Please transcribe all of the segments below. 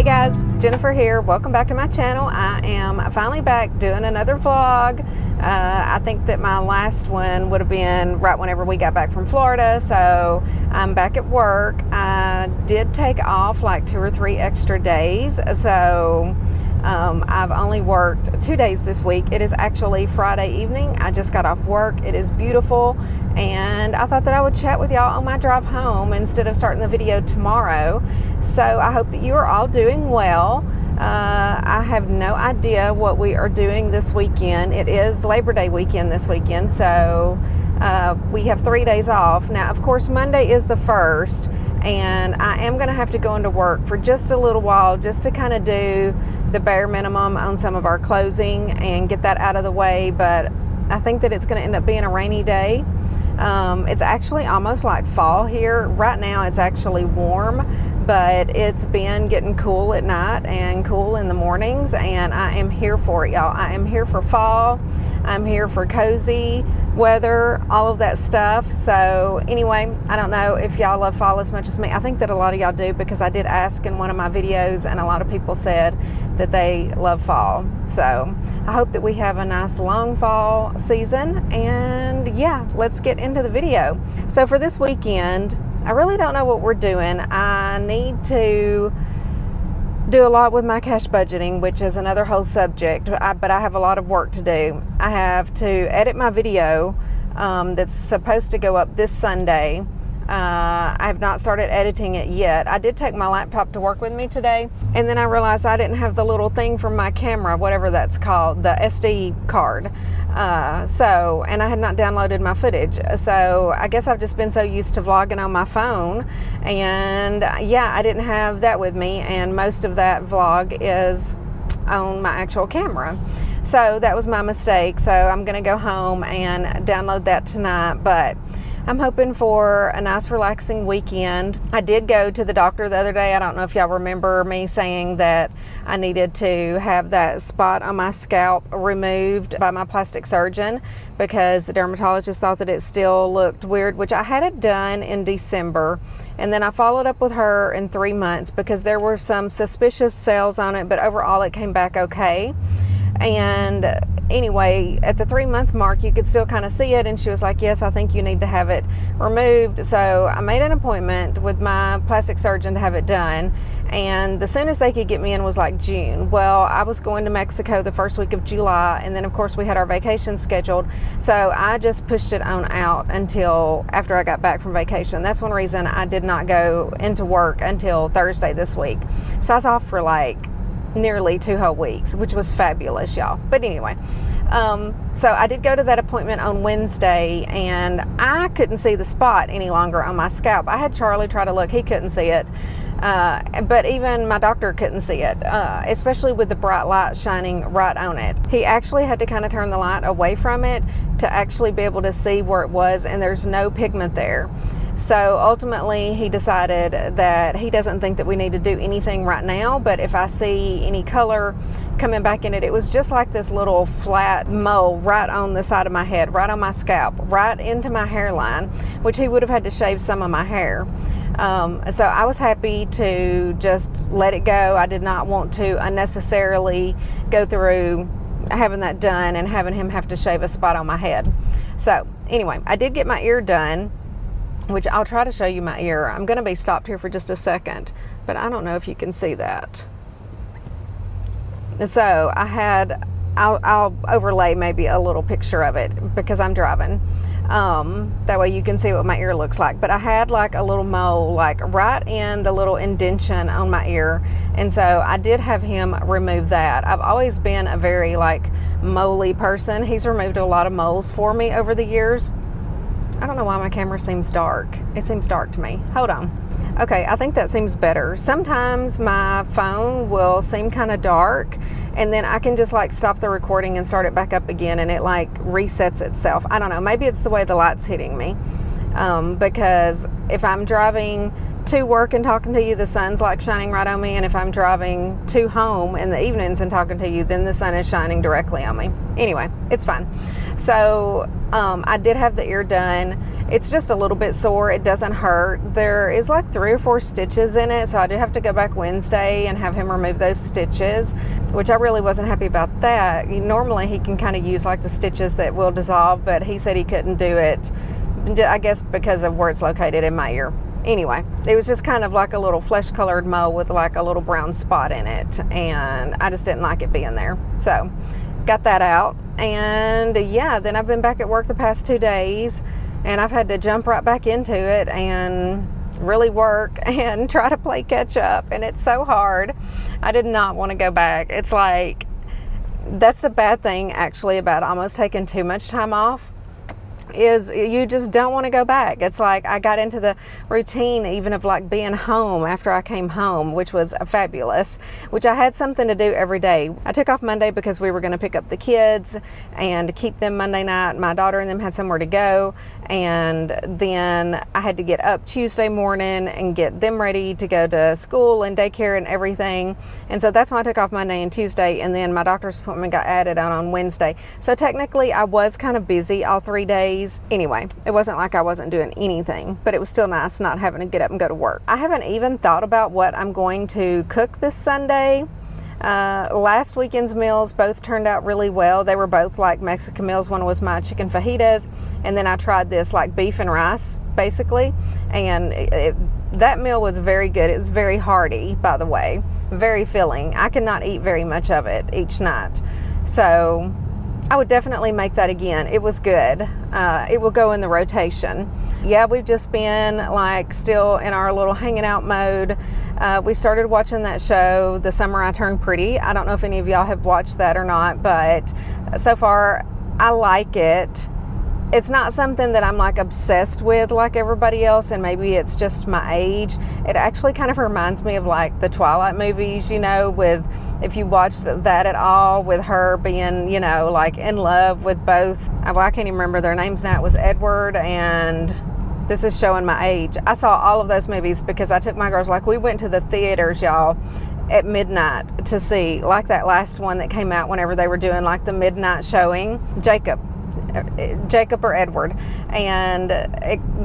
guys, Jennifer here. Welcome back to my channel. I am finally back doing another vlog. I think that my last one would have been right whenever we got back from Florida, so I'm back at work. I did take off like 2 or 3 extra days, so I've only worked 2 days this week. It is actually Friday evening. I just got off work. It is beautiful, and I thought that I would chat with y'all on my drive home instead of starting the video tomorrow. So I hope that you are all doing well. I have no idea what we are doing this weekend. It is Labor Day weekend this weekend, so we have 3 days off. Now, of course, Monday is the 1st, and I am going to have to go into work for just a little while just to kind of do the bare minimum on some of our closing and get that out of the way, but I think that it's going to end up being a rainy day. It's actually almost like fall here. Right now it's actually warm, but it's been getting cool at night and cool in the mornings, and I am here for it, y'all. I am here for fall. I'm here for cozy weather, all of that stuff. So anyway, I don't know if y'all love fall as much as me. I think that a lot of y'all do, because I did ask in one of my videos and a lot of people said that they love fall. So I hope that we have a nice long fall season, and yeah, let's get into the video. So for this weekend, I really don't know what we're doing. I need to do a lot with my cash budgeting, which is another whole subject, but I have a lot of work to do. I have to edit my video that's supposed to go up this Sunday. I have not started editing it yet. I did take my laptop to work with me today, and then I realized I didn't have the little thing from my camera, whatever that's called, the SD card. And I had not downloaded my footage. So I guess I've just been so used to vlogging on my phone, and yeah, I didn't have that with me, and most of that vlog is on my actual camera. So that was my mistake. So I'm gonna go home and download that tonight, but I'm hoping for a nice relaxing weekend. I did go to the doctor the other day. I don't know if y'all remember me saying that I needed to have that spot on my scalp removed by my plastic surgeon because the dermatologist thought that it still looked weird, which I had it done in December. And then I followed up with her in 3 months because there were some suspicious cells on it, but overall it came back okay. And anyway, at the 3-month mark, you could still kind of see it, and she was like, yes, I think you need to have it removed. So I made an appointment with my plastic surgeon to have it done, and the soonest they could get me in was like June. Well, I was going to Mexico the first week of July, and then of course we had our vacation scheduled, so I just pushed it on out until after I got back from vacation. That's one reason I did not go into work until Thursday this week. So I was off for like nearly 2 whole weeks, which was fabulous, y'all. But anyway, so I did go to that appointment on Wednesday, and I couldn't see the spot any longer on my scalp. I had Charlie try to look. He couldn't see it, but even my doctor couldn't see it, especially with the bright light shining right on it. He actually had to kind of turn the light away from it to actually be able to see where it was, and there's no pigment there. So ultimately he decided that he doesn't think that we need to do anything right now, but if I see any color coming back in it, it was just like this little flat mole right on the side of my head, right on my scalp, right into my hairline, which he would have had to shave some of my hair. So I was happy to just let it go. I did not want to unnecessarily go through having that done and having him have to shave a spot on my head. So anyway, I did get my ear done, which I'll try to show you my ear. I'm going to be stopped here for just a second, but I don't know if you can see that. So I'll overlay maybe a little picture of it because I'm driving. That way you can see what my ear looks like. But I had like a little mole like right in the little indentation on my ear, and so I did have him remove that. I've always been a very like moley person. He's removed a lot of moles for me over the years. I don't know why my camera seems dark. It seems dark to me. Hold on. Okay, I think that seems better. Sometimes my phone will seem kind of dark, and then I can just like stop the recording and start it back up again, and it like resets itself. I don't know. Maybe it's the way the light's hitting me. Because if I'm driving to work and talking to you, the sun's like shining right on me, and if I'm driving to home in the evenings and talking to you, then the sun is shining directly on me. Anyway, it's fine. So I did have the ear done, It's just a little bit sore. It doesn't hurt. There is like 3 or 4 stitches in it, so I do have to go back Wednesday and have him remove those stitches, which I really wasn't happy about that. Normally he can kind of use like the stitches that will dissolve, but he said he couldn't do it, I guess because of where it's located in my ear. Anyway, it was just kind of like a little flesh colored mole with like a little brown spot in it, and I just didn't like it being there. So got that out, and yeah, then I've been back at work the past 2 days, and I've had to jump right back into it and really work and try to play catch up, and it's so hard. I did not want to go back. It's like, that's the bad thing actually about almost taking too much time off, is you just don't want to go back. It's like I got into the routine even of like being home after I came home, which was fabulous, which I had something to do every day. I took off Monday because we were going to pick up the kids and keep them Monday night. My daughter and them had somewhere to go, and then I had to get up Tuesday morning and get them ready to go to school and daycare and everything. And so that's why I took off Monday and Tuesday, and then my doctor's appointment got added on Wednesday. So technically I was kind of busy all 3 days. Anyway, it wasn't like I wasn't doing anything, but it was still nice not having to get up and go to work. I haven't even thought about what I'm going to cook this Sunday. Last weekend's meals both turned out really well. They were both like Mexican meals. One was my chicken fajitas, and then I tried this like beef and rice basically, and that meal was very good. It was very hearty, by the way, very filling. I could not eat very much of it each night, so I would definitely make that again. It was good. It will go in the rotation. Yeah, we've just been like still in our little hanging out mode. We started watching that show, The Summer I Turned Pretty. I don't know if any of y'all have watched that or not, but so far I like it. It's not something that I'm like obsessed with like everybody else, and maybe it's just my age. It actually kind of reminds me of like the Twilight movies, you know, with, if you watched that at all, with her being, you know, like in love with both, well, I can't even remember their names now. It was Edward, and this is showing my age. I saw all of those movies because I took my girls, like we went to the theaters, y'all, at midnight to see like that last one that came out whenever they were doing like the midnight showing, Jacob or Edward, and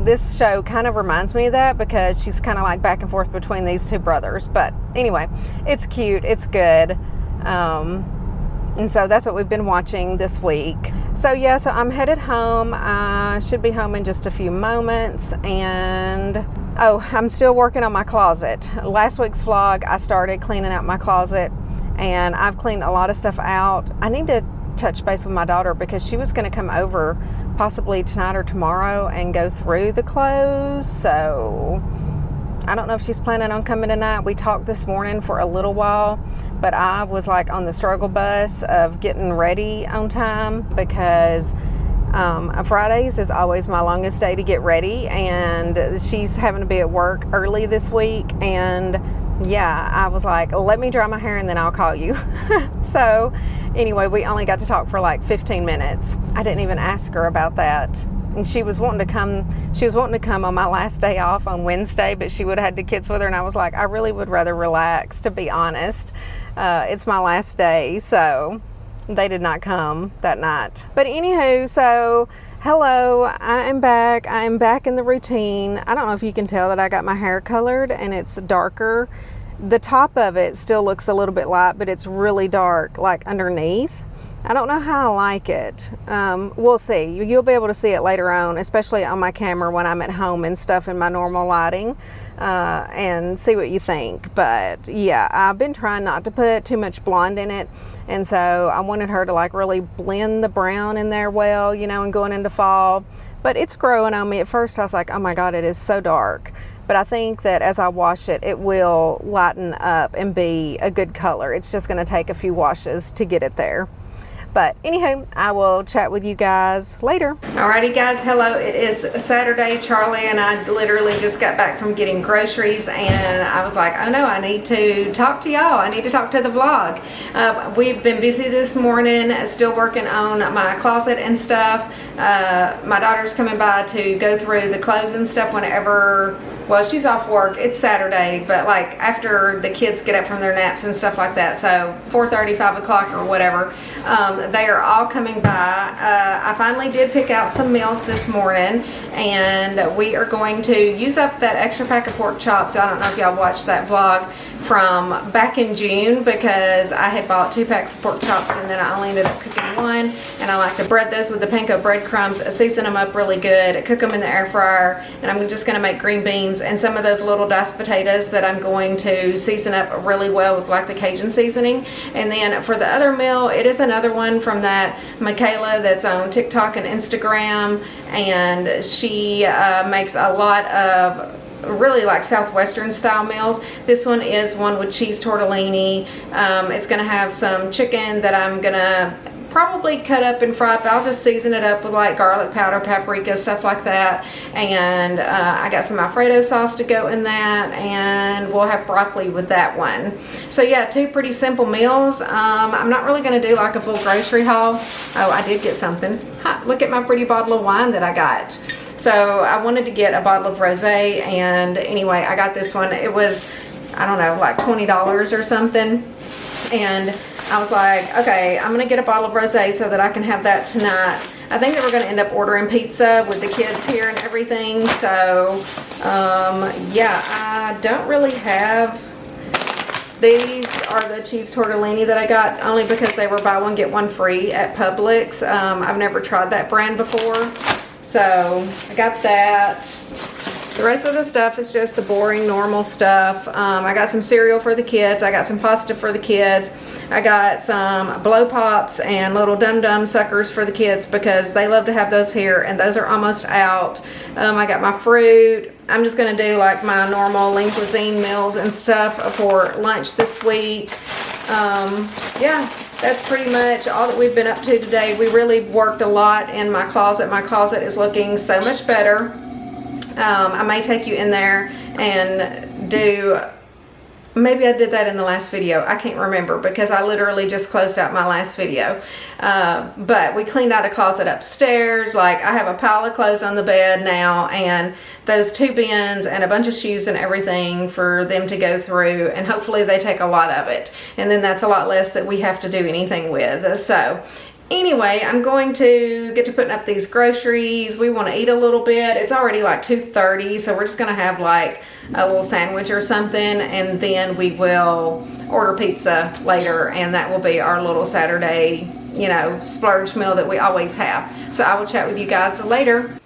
this show kind of reminds me of that because she's kind of like back and forth between these two brothers. But anyway, it's cute, it's good, and so that's what we've been watching this week. So yeah, so I'm headed home. I should be home in just a few moments, and oh, I'm still working on my closet. Last week's vlog I started cleaning out my closet, and I've cleaned a lot of stuff out. I need to touch base with my daughter because she was going to come over possibly tonight or tomorrow and go through the clothes. So I don't know if she's planning on coming tonight. We talked this morning for a little while, but I was like on the struggle bus of getting ready on time because Fridays is always my longest day to get ready, and she's having to be at work early this week, and yeah, I was like, let me dry my hair and then I'll call you. So anyway, we only got to talk for like 15 minutes. I didn't even ask her about that. And she was wanting to come on my last day off on Wednesday, but she would have had the kids with her, and I was like, I really would rather relax, to be honest. It's my last day, so they did not come that night. But anywho, so hello, I am back. I am back in the routine. I don't know if you can tell that I got my hair colored and it's darker. The top of it still looks a little bit light, but it's really dark like underneath. I don't know how I like it. We'll see. You'll be able to see it later on, especially on my camera when I'm at home and stuff in my normal lighting, and see what you think. But yeah, I've been trying not to put too much blonde in it, and so I wanted her to like really blend the brown in there well, you know, and going into fall. But it's growing on me. At first I was like, oh my God, it is so dark. But I think that as I wash it, it will lighten up and be a good color. It's just going to take a few washes to get it there. But anywho, I will chat with you guys later. Alrighty guys, hello. It is Saturday. Charlie and I literally just got back from getting groceries, and I was like, oh no, I need to talk to y'all. I need to talk to the vlog. We've been busy this morning, still working on my closet and stuff. My daughter's coming by to go through the clothes and stuff whenever, well, she's off work. It's Saturday, but like after the kids get up from their naps and stuff like that. So 4:30, 5 o'clock or whatever. They are all coming by. I finally did pick out some meals this morning, and we are going to use up that extra pack of pork chops. I don't know if y'all watched that vlog from back in June, because I had bought 2 packs of pork chops and then I only ended up cooking 1, and I like to bread those with the panko breadcrumbs, season them up really good, cook them in the air fryer, and I'm just going to make green beans and some of those little diced potatoes that I'm going to season up really well with like the Cajun seasoning. And then for the other meal, it is another one from that Michaela that's on TikTok and Instagram, and she makes a lot of really like southwestern style meals. This one is one with cheese tortellini. It's gonna have some chicken that I'm gonna probably cut up and fry, but I'll just season it up with like garlic powder, paprika, stuff like that. And I got some Alfredo sauce to go in that, and we'll have broccoli with that one. So yeah, 2 pretty simple meals. I'm not really gonna do like a full grocery haul. Oh, I did get something. Ha, look at my pretty bottle of wine that I got. So I wanted to get a bottle of rosé, and anyway, I got this one. It was, I don't know, like $20 or something. And I was like, okay, I'm gonna get a bottle of rosé so that I can have that tonight. I think that we're gonna end up ordering pizza with the kids here and everything. So yeah, I don't really have, these are the cheese tortellini that I got only because they were buy one get one free at Publix. I've never tried that brand before. So I got that. The rest of the stuff is just the boring, normal stuff. I got some cereal for the kids. I got some pasta for the kids. I got some blow pops and little dum-dum suckers for the kids because they love to have those here, and those are almost out. I got my fruit. I'm just gonna do like my normal lean cuisine meals and stuff for lunch this week. Yeah. That's pretty much all that we've been up to today. We really worked a lot in my closet. My closet is looking so much better. I may take you in there and do, maybe I did that in the last video. I can't remember because I literally just closed out my last video. But we cleaned out a closet upstairs. Like, I have a pile of clothes on the bed now, and those 2 bins and a bunch of shoes and everything for them to go through, and hopefully they take a lot of it. And then that's a lot less that we have to do anything with. So anyway, I'm going to get to putting up these groceries. We want to eat a little bit. It's already like 2:30, so we're just going to have like a little sandwich or something, and then we will order pizza later, and that will be our little Saturday, you know, splurge meal that we always have. So I will chat with you guys later.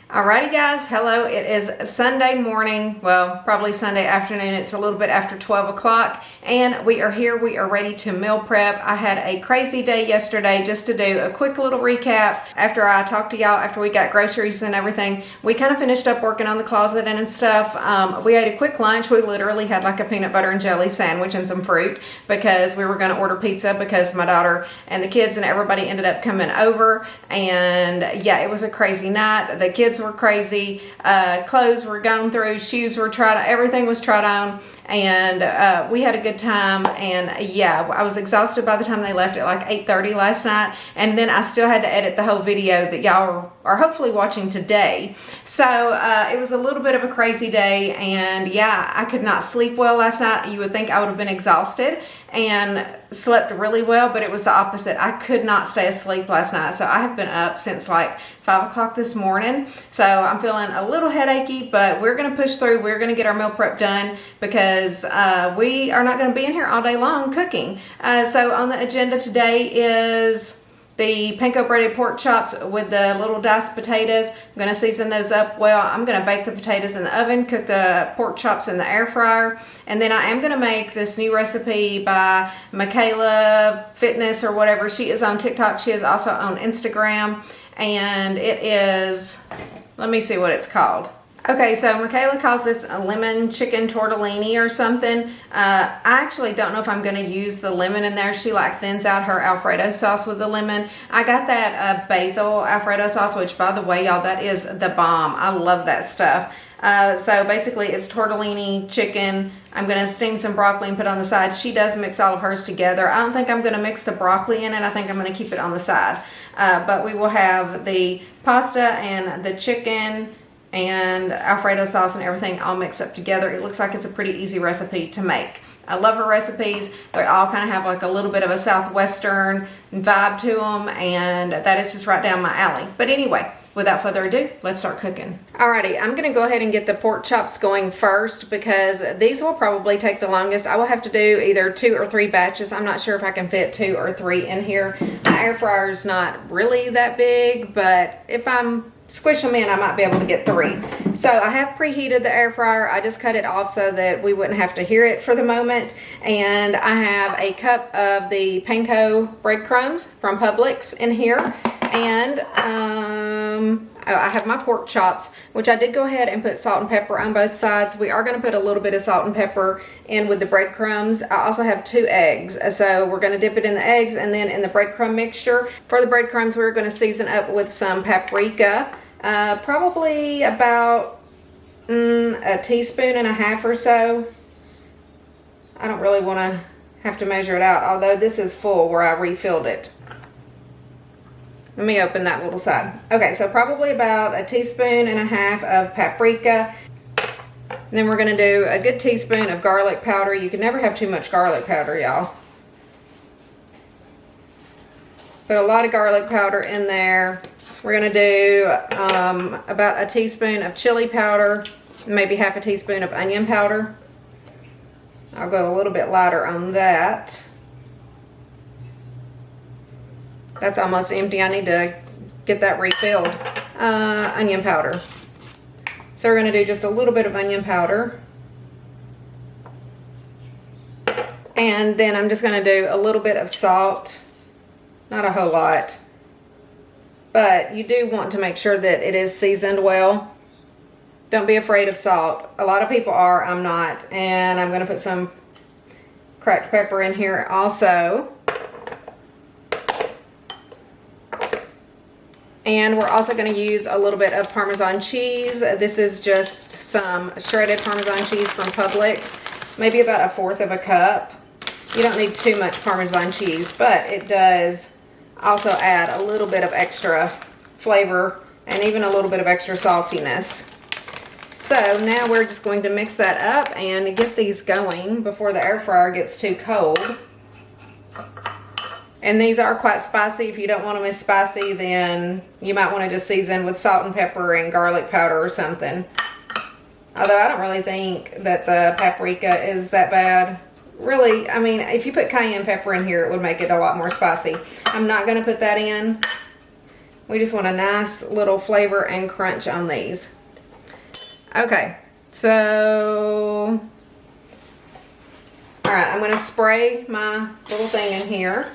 Alrighty guys, hello. It is Sunday morning, well, probably Sunday afternoon. It's a little bit after 12 o'clock, and we are here. We are ready to meal prep. I had a crazy day yesterday. Just to do a quick little recap, after I talked to y'all, after we got groceries and everything, we kind of finished up working on the closet and stuff. We ate a quick lunch. We literally had like a peanut butter and jelly sandwich and some fruit because we were going to order pizza because my daughter and the kids and everybody ended up coming over. And yeah, it was a crazy night. The kids were crazy. Clothes were gone through, shoes were tried, everything was tried on, and we had a good time. And yeah, I was exhausted by the time they left at like 8:30 last night, and then I still had to edit the whole video that y'all are hopefully watching today. So it was a little bit of a crazy day, and yeah, I could not sleep well last night. You would think I would have been exhausted and slept really well, but it was the opposite. I could not stay asleep last night, so I have been up since like 5 o'clock this morning. So I'm feeling a little headachy, but we're gonna push through. We're gonna get our meal prep done because we are not gonna be in here all day long cooking. So on the agenda today is the panko breaded pork chops with the little diced potatoes. I'm gonna season those up well. I'm gonna bake the potatoes in the oven, cook the pork chops in the air fryer, and then I am gonna make this new recipe by Michaela Fitness or whatever. She is on TikTok. She is also on Instagram, and it is, let me see what it's called. Okay, so Michaela calls this a lemon chicken tortellini or something. I actually don't know if I'm going to use the lemon in there. She like thins out her Alfredo sauce with the lemon. I got that basil Alfredo sauce, which by the way, y'all, that is the bomb. I love that stuff. So basically it's tortellini chicken. I'm going to steam some broccoli and put on the side. She does mix all of hers together. I don't think I'm going to mix the broccoli in it. I think I'm going to keep it on the side. But we will have the pasta and the chicken and Alfredo sauce and everything all mixed up together. It looks like it's a pretty easy recipe to make. I love her recipes. They all kind of have like a little bit of a Southwestern vibe to them, and that is just right down my alley. But anyway, without further ado, let's start cooking. Alrighty, I'm gonna go ahead and get the pork chops going first because these will probably take the longest. I will have to do either 2 or 3 batches. I'm not sure if I can fit 2 or 3 in here. My air fryer is not really that big, but if I'm squish them in, I might be able to get 3. So I have preheated the air fryer. I just cut it off so that we wouldn't have to hear it for the moment. And I have a cup of the panko breadcrumbs from Publix in here. And I have my pork chops, which I did go ahead and put salt and pepper on both sides. We are going to put a little bit of salt and pepper in with the breadcrumbs. I also have 2 eggs, so we're going to dip it in the eggs and then in the breadcrumb mixture. For the breadcrumbs, we're going to season up with some paprika, probably about 1.5 teaspoons or so. I don't really want to have to measure it out, although this is full where I refilled it. Let me open that little side. Okay, so probably about 1.5 teaspoons of paprika. And then we're gonna do a good teaspoon of garlic powder. You can never have too much garlic powder, y'all. Put a lot of garlic powder in there. We're gonna do about 1 teaspoon of chili powder, maybe 1/2 teaspoon of onion powder. I'll go a little bit lighter on that. That's almost empty. I need to get that refilled. Onion powder. So we're going to do just a little bit of onion powder. And then I'm just going to do a little bit of salt. Not a whole lot. But you do want to make sure that it is seasoned well. Don't be afraid of salt. A lot of people are. I'm not. And I'm going to put some cracked pepper in here also. And we're also going to use a little bit of Parmesan cheese. This is just some shredded Parmesan cheese from Publix. Maybe about 1/4 cup. You don't need too much Parmesan cheese, but it does also add a little bit of extra flavor and even a little bit of extra saltiness. So now we're just going to mix that up and get these going before the air fryer gets too cold. And these are quite spicy. If you don't want them as spicy, then you might want to just season with salt and pepper and garlic powder or something. Although I don't really think that the paprika is that bad. Really, I mean, if you put cayenne pepper in here, it would make it a lot more spicy. I'm not going to put that in. We just want a nice little flavor and crunch on these. Okay, so... Alright, I'm going to spray my little thing in here.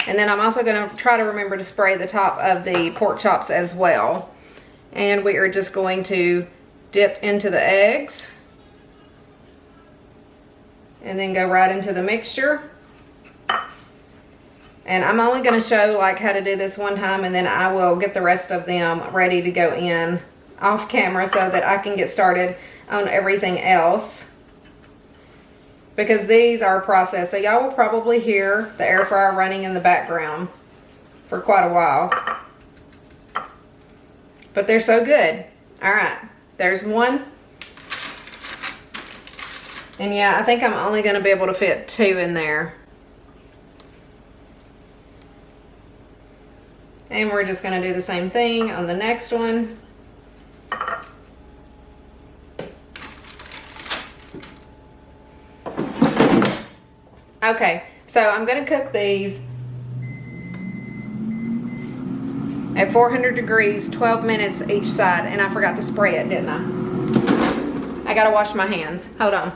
And then I'm also going to try to remember to spray the top of the pork chops as well. And we are just going to dip into the eggs. And then go right into the mixture. And I'm only going to show like how to do this one time, and then I will get the rest of them ready to go in off camera so that I can get started on everything else. Because these are processed, so y'all will probably hear the air fryer running in the background for quite a while. But they're so good. Alright, there's one. And yeah, I think I'm only going to be able to fit 2 in there. And we're just going to do the same thing on the next one. Okay, so I'm going to cook these at 400 degrees, 12 minutes each side. And I forgot to spray it, didn't I? I got to wash my hands. Hold on.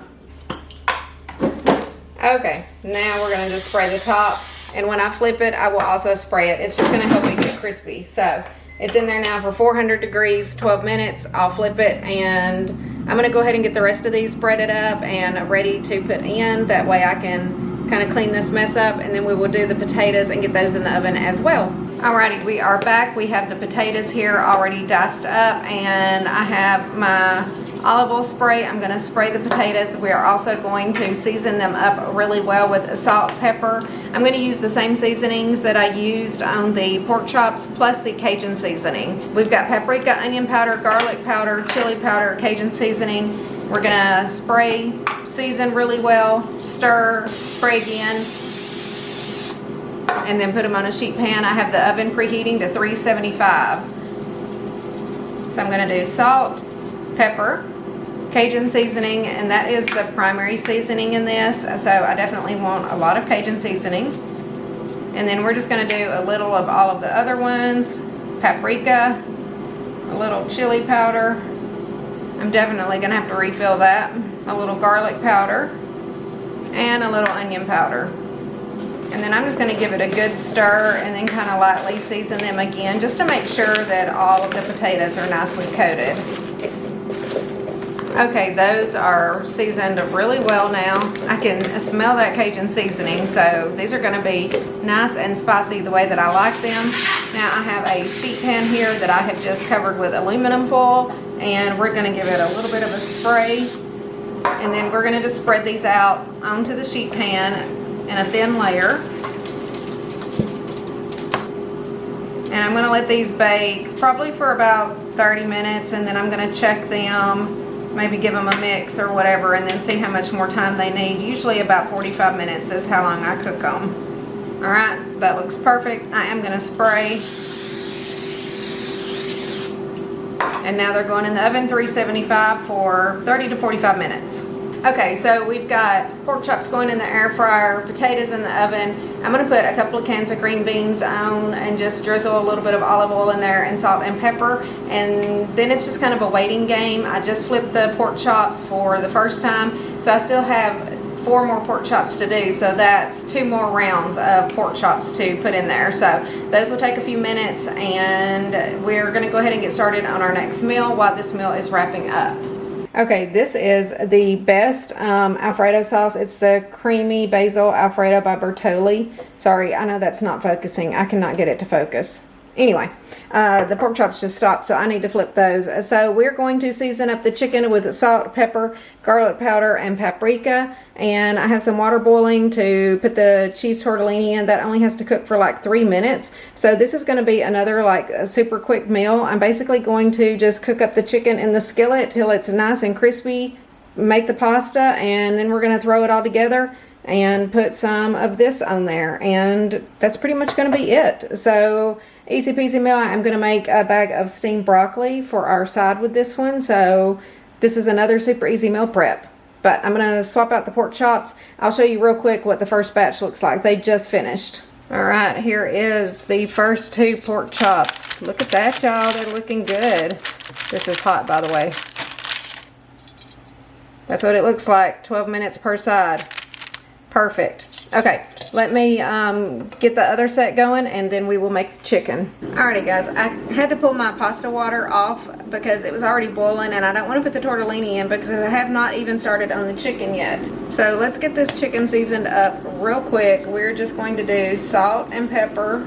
Okay, now we're going to just spray the top. And when I flip it, I will also spray it. It's just going to help it get crispy. So it's in there now for 400 degrees, 12 minutes. I'll flip it, and I'm going to go ahead and get the rest of these breaded up and ready to put in. That way I can kind of clean this mess up, and then we will do the potatoes and get those in the oven as well. Alrighty, we are back. We have the potatoes here already diced up, and I have my olive oil spray. I'm going to spray the potatoes. We are also going to season them up really well with salt, pepper. I'm going to use the same seasonings that I used on the pork chops plus the Cajun seasoning. We've got paprika, onion powder, garlic powder, chili powder, Cajun seasoning. We're going to spray, season really well, stir, spray again, and then put them on a sheet pan. I have the oven preheating to 375. So I'm going to do salt, pepper, Cajun seasoning, and that is the primary seasoning in this, so I definitely want a lot of Cajun seasoning. And then we're just going to do a little of all of the other ones, paprika, a little chili powder. I'm definitely going to have to refill that. A little garlic powder and a little onion powder. And then I'm just going to give it a good stir and then kind of lightly season them again just to make sure that all of the potatoes are nicely coated. Okay, those are seasoned really well now. I can smell that Cajun seasoning, so these are going to be nice and spicy the way that I like them. Now I have a sheet pan here that I have just covered with aluminum foil, and we're going to give it a little bit of a spray, and then we're going to just spread these out onto the sheet pan in a thin layer. And I'm going to let these bake probably for about 30 minutes, and then I'm going to check them, maybe give them a mix or whatever, and then see how much more time they need. Usually about 45 minutes is how long I cook them. Alright, that looks perfect. I am going to spray. And now they're going in the oven 375 for 30 to 45 minutes. Okay, so we've got pork chops going in the air fryer, potatoes in the oven. I'm going to put a couple of cans of green beans on and just drizzle a little bit of olive oil in there and salt and pepper. And then it's just kind of a waiting game. I just flipped the pork chops for the first time, so I still have 4 more pork chops to do. So that's 2 more rounds of pork chops to put in there. So those will take a few minutes, and we're going to go ahead and get started on our next meal while this meal is wrapping up. Okay, this is the best Alfredo sauce. It's the creamy basil Alfredo by Bertolli. Sorry, I know that's not focusing. I cannot get it to focus. Anyway, the pork chops just stopped, so I need to flip those. So we're going to season up the chicken with salt, pepper, garlic powder, and paprika. And I have some water boiling to put the cheese tortellini in. That only has to cook for like 3 minutes. So this is going to be another like a super quick meal. I'm basically going to just cook up the chicken in the skillet till it's nice and crispy, make the pasta, and then we're going to throw it all together and put some of this on there, and that's pretty much going to be it. So easy peasy meal. I'm going to make a bag of steamed broccoli for our side with this one. So this is another super easy meal prep. But I'm going to swap out the pork chops. I'll show you real quick what the first batch looks like. They just finished. Alright, here is the first 2 pork chops. Look at that, y'all. They're looking good. This is hot, by the way. That's what it looks like. 12 minutes per side. Perfect. Okay, let me get the other set going, and then we will make the chicken. Alrighty guys, I had to pull my pasta water off because it was already boiling, and I don't want to put the tortellini in because I have not even started on the chicken yet. So let's get this chicken seasoned up real quick. We're just going to do salt and pepper,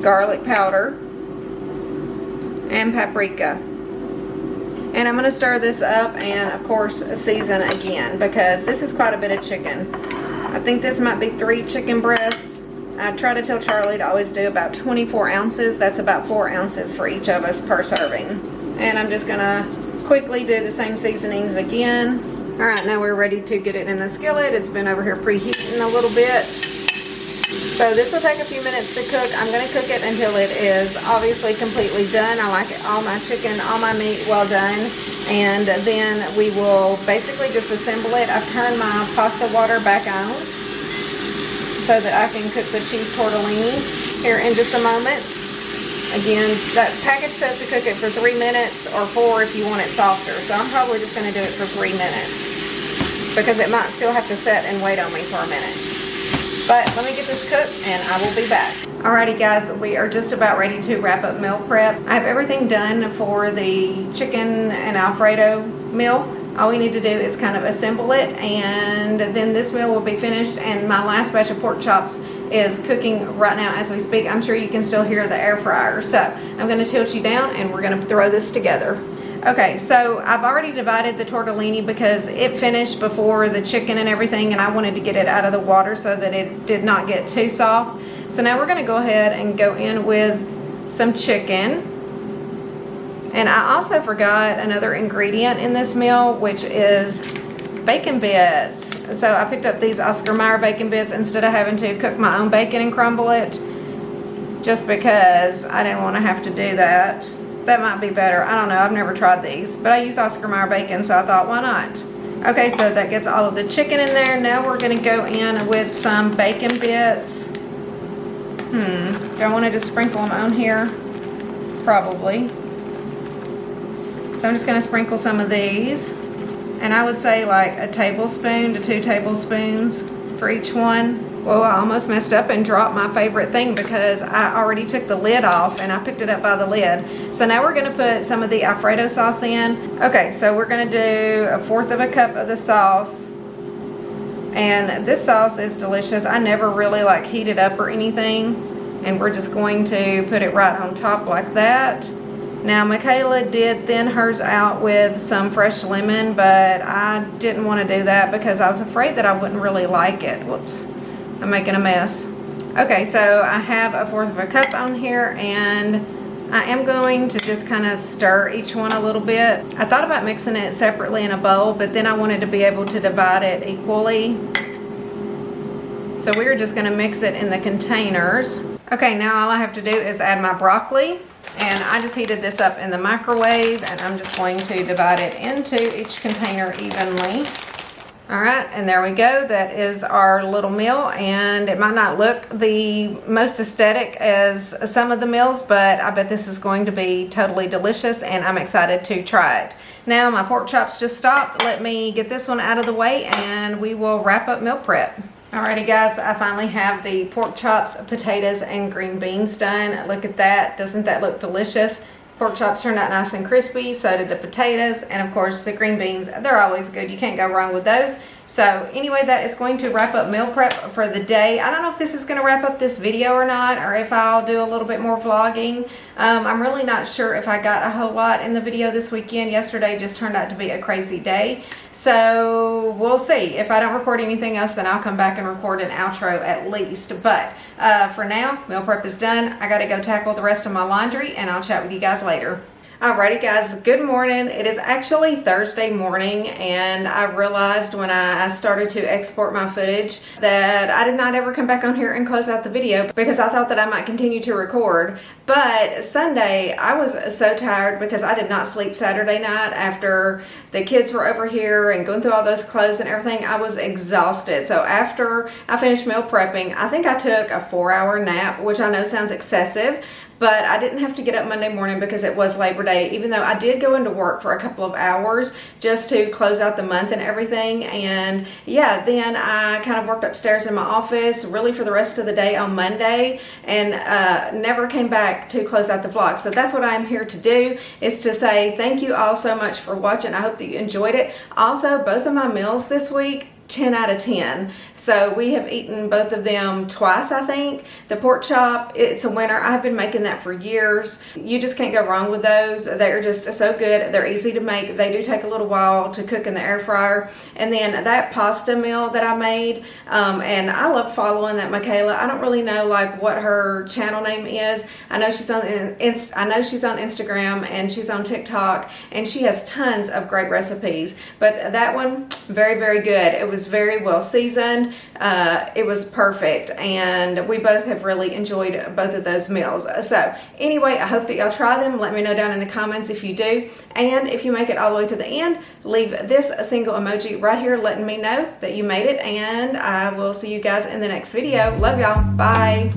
garlic powder, and paprika. And I'm going to stir this up and of course season again because this is quite a bit of chicken. I think this might be 3 chicken breasts. I try to tell Charlie to always do about 24 ounces. That's about 4 ounces for each of us per serving. And I'm just going to quickly do the same seasonings again. Alright, now we're ready to get it in the skillet. It's been over here preheating a little bit. So this will take a few minutes to cook. I'm going to cook it until it is obviously completely done. I like it, all my chicken, all my meat well done. And then we will basically just assemble it. I've turned my pasta water back on so that I can cook the cheese tortellini here in just a moment. Again, that package says to cook it for 3 minutes or 4 if you want it softer. So I'm probably just going to do it for 3 minutes because it might still have to set and wait on me for a minute. But let me get this cooked and I will be back. Alrighty guys, we are just about ready to wrap up meal prep. I have everything done for the chicken and Alfredo meal. All we need to do is kind of assemble it, and then this meal will be finished, and my last batch of pork chops is cooking right now as we speak. I'm sure you can still hear the air fryer. So I'm going to tilt you down and we're going to throw this together. Okay, so I've already divided the tortellini because it finished before the chicken and everything, and I wanted to get it out of the water so that it did not get too soft. So now we're going to go ahead and go in with some chicken. And I also forgot another ingredient in this meal, which is bacon bits. So I picked up these Oscar Mayer bacon bits instead of having to cook my own bacon and crumble it, just because I didn't want to have to do that. That might be better. I don't know. I've never tried these, but I use Oscar Mayer bacon, so I thought, why not? Okay, so that gets all of the chicken in there. Now we're going to go in with some bacon bits. Do I want to just sprinkle them on here? Probably. So I'm just going to sprinkle some of these. And I would say like a tablespoon to 2 tablespoons for each one. Whoa, I almost messed up and dropped my favorite thing because I already took the lid off and I picked it up by the lid. So now we're going to put some of the Alfredo sauce in. Okay, so we're going to do 1/4 cup of the sauce. And this sauce is delicious. I never really like heat it up or anything. And we're just going to put it right on top like that. Now Michaela did thin hers out with some fresh lemon, but I didn't want to do that because I was afraid that I wouldn't really like it. Whoops. I'm making a mess. Okay, so I have 1/4 cup on here, and I am going to just kind of stir each one a little bit. I thought about mixing it separately in a bowl, but then I wanted to be able to divide it equally. So we're just going to mix it in the containers. Okay, now all I have to do is add my broccoli, and I just heated this up in the microwave, and I'm just going to divide it into each container evenly. All right, and there we go. That is our little meal, and it might not look the most aesthetic as some of the meals, but I bet this is going to be totally delicious, and I'm excited to try it. Now my pork chops just stopped. Let me get this one out of the way, and we will wrap up meal prep. Alrighty guys, I finally have the pork chops, potatoes, and green beans done. Look at that. Doesn't that look delicious? Pork chops turned out nice and crispy, so did the potatoes, and of course the green beans. They're always good. You can't go wrong with those. So anyway, that is going to wrap up meal prep for the day. I don't know if this is going to wrap up this video or not, or if I'll do a little bit more vlogging. I'm really not sure if I got a whole lot in the video this weekend. Yesterday just turned out to be a crazy day. So we'll see. If I don't record anything else, then I'll come back and record an outro at least. But for now, meal prep is done. I got to go tackle the rest of my laundry, and I'll chat with you guys later. Alrighty guys, good morning. It is actually Thursday morning, and I realized when I started to export my footage that I did not ever come back on here and close out the video because I thought that I might continue to record. But Sunday, I was so tired because I did not sleep Saturday night after the kids were over here and going through all those clothes and everything. I was exhausted. So after I finished meal prepping, I think I took a 4-hour nap, which I know sounds excessive, but I didn't have to get up Monday morning because it was Labor Day, even though I did go into work for a couple of hours just to close out the month and everything. And yeah, then I kind of worked upstairs in my office really for the rest of the day on Monday, and never came back to close out the vlog. So that's what I'm here to do, is to say thank you all so much for watching. I hope that you enjoyed it. Also, both of my meals this week, 10 out of 10. So we have eaten both of them twice, I think. The pork chop, it's a winner. I've been making that for years. You just can't go wrong with those. They're just so good. They're easy to make. They do take a little while to cook in the air fryer. And then that pasta meal that I made, and I love following that Michaela. I don't really know like what her channel name is. I know she's on Instagram and she's on TikTok, and she has tons of great recipes. But that one, very, very good. It was very well seasoned. It was perfect, and we both have really enjoyed both of those meals. So anyway, I hope that y'all try them. Let me know down in the comments if you do, and if you make it all the way to the end, leave this a single emoji right here letting me know that you made it, and I will see you guys in the next video. Love y'all. Bye.